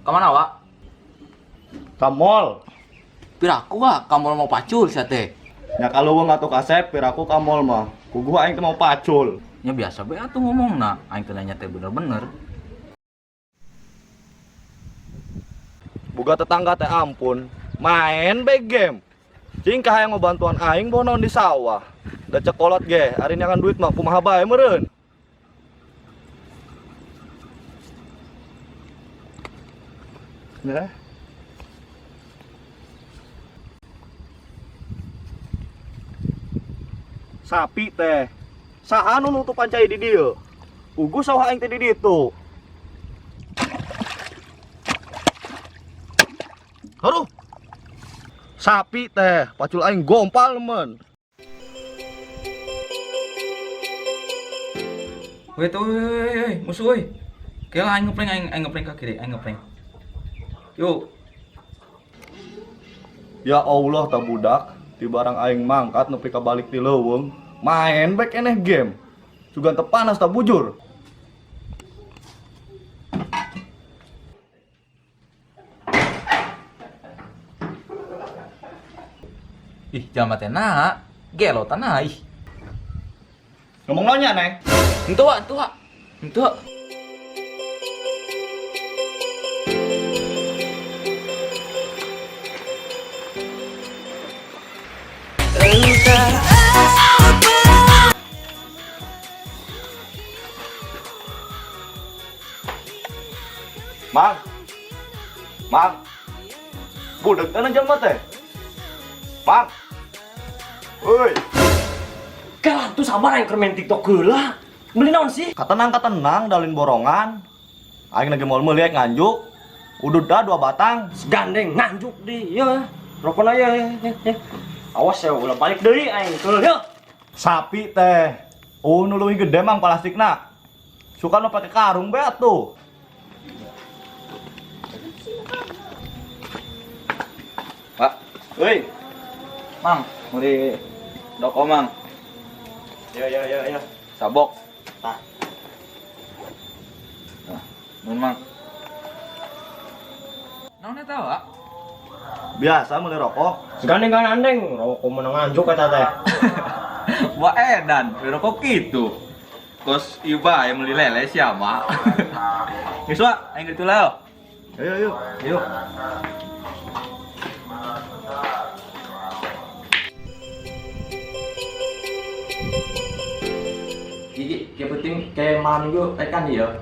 Kemana, Wak? Ka mall. Piraku, Wak, kamu mau pacul sih teh. Ya kalau gua ngatu kasep, piraku ka mall mah. Ku gua aing teh mau pacul. Ya biasa be atuh ngomongna, aing teh nanya teh bener-bener. Boga tetangga teh ampun, main bae game. Cing kahayang ngebantuan aing bonon di sawah. Da cekolot ge, ari nyangan duit mah kumaha bae meureun. Nah. Sapi teh. Saha nu nutupan cai di dieu? Ugu sawah aing teh di ditu. Haruh. Sapi teh, pacul aing gompal men. Weh tuh, musuh weh. Kaya aing ngeprank ka kiri, aing ngeprank. Yuk. Ya Allah tak budak, di barang aing mangkat nepi ka balik ti leuweung, main back eneh game. Sugan teu panas tak bujur. Ih, jangan teh nah. Gelo tanah ih. Ngomong nanya neng. Henteu, Wak, henteu, Wak. Henteu. Mang, budek kana jelema teh. Mang, woi, Kalah tuh sabar yang kermen TikTok heula. Beli naon sih? katenang dalin borongan. Aing lagi mau melihat nganjuk. Udud dah 2 batang. Gandeng nganjuk di ya. Rokona ya. Awas ya ulah balik deui aing keul ya. Sapi teh. Oh, nu leuwih gede mang plastikna. Suka nu pake karung be atuh. Pak, Euy, Mang, mau di doko, Mang. ya. Sabok. Tah. Nah, nun, Mang. Naon eta, Wak? Biasa meuli rokok. Gandeng gandeng rokok menang nganjuk eta teh. Wah edan, rokok gitu. Kos iba yang beli lele siapa? Geus Wak, aing gitu lah. Ayo. Yuk. Gigi, kayak penting kayak malam minggu kan ya.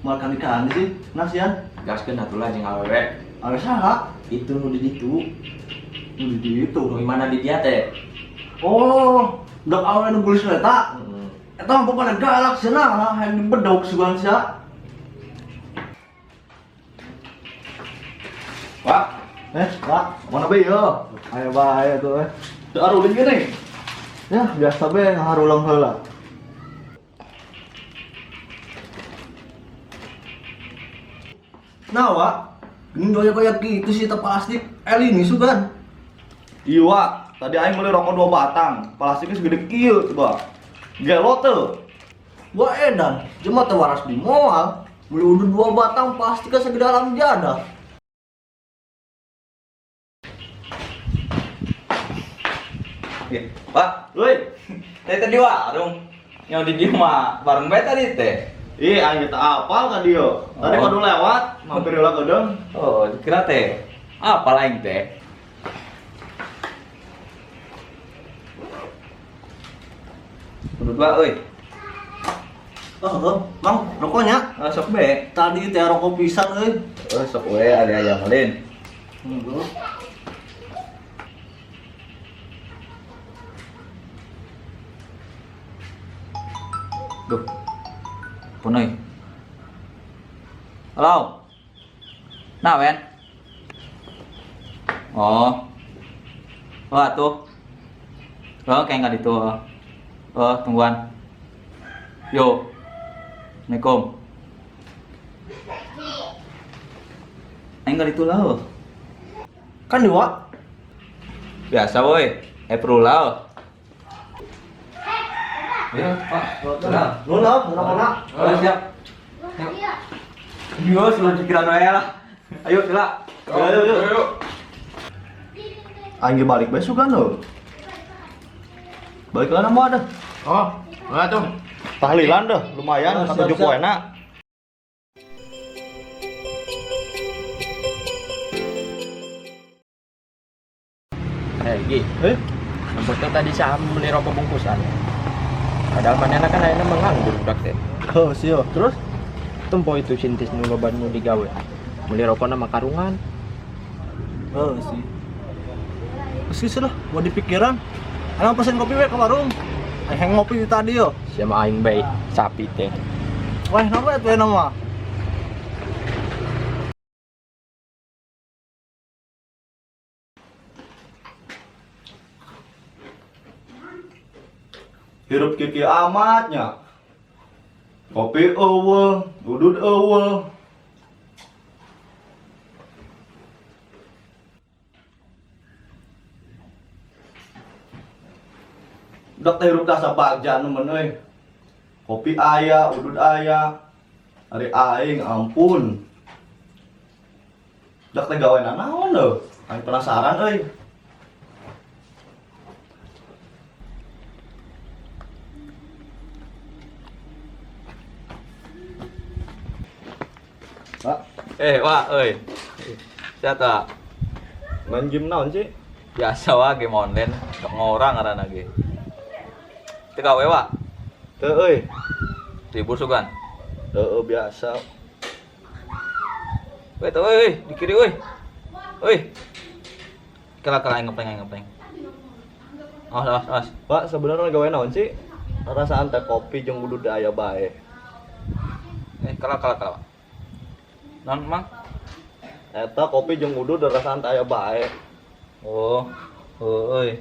Makan ikan sih, nasian. Gaskeun atulah jeung awewe. Ada saha? Itu nu di ditu. Di itu. Nu mana di dia teh? Oh, dak awe nu bulis eta. Heeh. Eta mah pokona galak cenah, hayang dibedog sugan sia. Pak, Pak, mana be yo? Ayo bae tuh. Teu arulin geuning. Ya, biasa be ngaharulang heula. Nah, Wak, ini doya kayak gitu sih, teh plastik. Ini sugan. Iya, Wak. Tadi aing beli rokok 2 batang. Plastiknya segede kieu coba. Gelo teu. Wah, edan. Cuma teh waras di moal. Beli udah 2 batang plastiknya segede alam jadah. ya, Pak, Woi, teh di warung. Yang di dieu mah bareng bae tadi teh. aing teh apal ka dieu. Tadi Oh. kudu lewat, mampir heula kedeung. Oh, kira teh. Apa lain teh? Menurut Wak, euy. Mang, rokoknya. Sok be. Tadi teh rokok pisan euy. Oh, sok we ada ayam lain. Duh. Punoi. Halo. Nah, Wen. Oh. Oh, tuh. Oh, kayak nggak itu. Oh, tungguan. Yo. Assalamualaikum. Aing nggak itu lah. Kan dua. Biasa woi. Perlu lah. Ya, Pak. Nuna, nuna. Oh, siap. Siap. Yo, sudah pikiran wae lah. Ayo, Cila. Ayo. Aing ge balik besok kan lo. Balik lah mau ada. Oh, mana tuh? Tahlilan dah, lumayan, Oh, 7 siap. poena. Gi. Sebetulnya tadi saya beli rokok bungkusan. Padahal mana kan akhirnya menganggur budak teh. Oh, sio. Terus tempo itu sintis nu lobanmu digawe. Beli rokok nama karungan. Oh, sih. Meski sudah, mau dipikiran. Anak pesen kopi we ke warung. Aing ngopi tadi yo. Siapa aing baik sapi teh. Wah, nama itu nama. Hirup kiki amatnya. Kopi eueuh, dudut eueuh. Udah teh hirup dasar bagja nemen euy. Kopi aya, udut aya. Ari aing ampun. Udah teh gawean naon leuh? Aing penasaran euy. Pak, Wak, euy. Siapa? main game naon sih? Biasa wa game online, sok ngorang ngaranna ge. Teu gawe wa, Teu euy. libur sugan. Teu biasa. Weh, tuh euy, di kiri euy. Euy. Kala-kala aing ngepeng. Awas. Pak, sebenarnya gawe naon sih? Rasaan teh kopi jeung udud aya bae. Kala. Non, Mang? Eta kopi jeung udud rasaan teh aya bae. Oh, euy.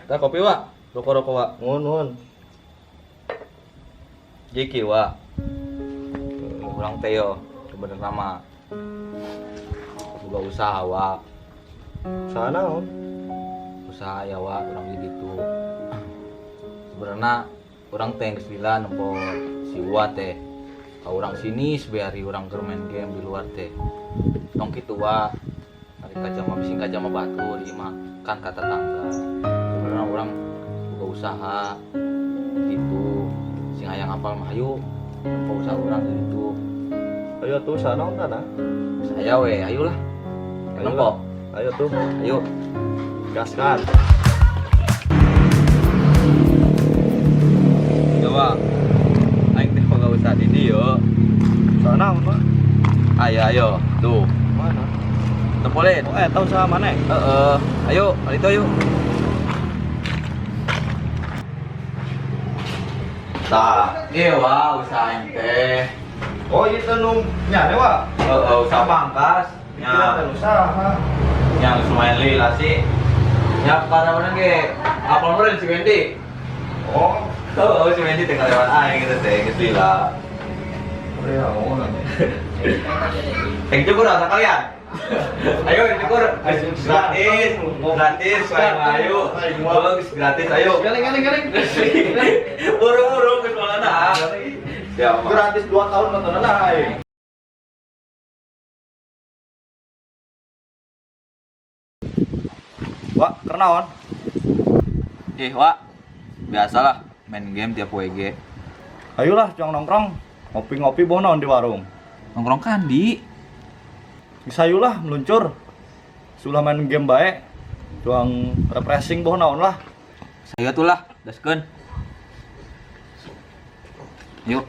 Tah kopi wa, rokok wa. Nuhun. Jiki wa. Urang teh yo, sebenarnya mah boga usaha wa. Saha naon? Usaha ya wa, urang gitu. Sebenarnya urang teh geus lila nempo si wa teh. Ka urang sini sebeari urang keur main game di luar teh. Tong kitu wa. Ari ka jama bising ka jama batur ieu mah kan kata tangga. Sebenarnya urang boga usaha gitu. Sing hayang apal mah hayu. Nempo usaha urang gitu. Ayo tuh saha naon tah? Saya we, ayolah. Nempo. Ayo tuh, Ayo. gaskan. Coba. Aing teh boga usaha di dieu. Saha naon, Pak? Ayo. Tuh. Mana? Tempolin. Oh, eta usaha mana? Ayo, itu ayo. Tah, ieu wa usaha aing teh. Oh, itu nu nyare wa. Usaha pangkas. Kira teh usaha. Yang lumayan lila sih. Ya para mana ge? Apal meureun si Wendy? Oh, Si Wendy teh kalewan aing gitu teh, geus lila. ya oh. Yang cukur rasa kalian. Ayo yang cukur. Gratis, ayo. Gratis, ayo. Galing. Buru-buru ke sekolah nah. Ya, Gratis 2 tahun nonton aing. Wak, kernaon? Wak. Biasalah main game tiap WG. Ayolah, cong nongkrong. Ngopi-ngopi boh naon di warung. Nongkrong kandi. Bisa yulah meluncur. Sulah main game bae. Tuang refreshing boh naon lah. Saya tuh lah, daskeun. Yuk.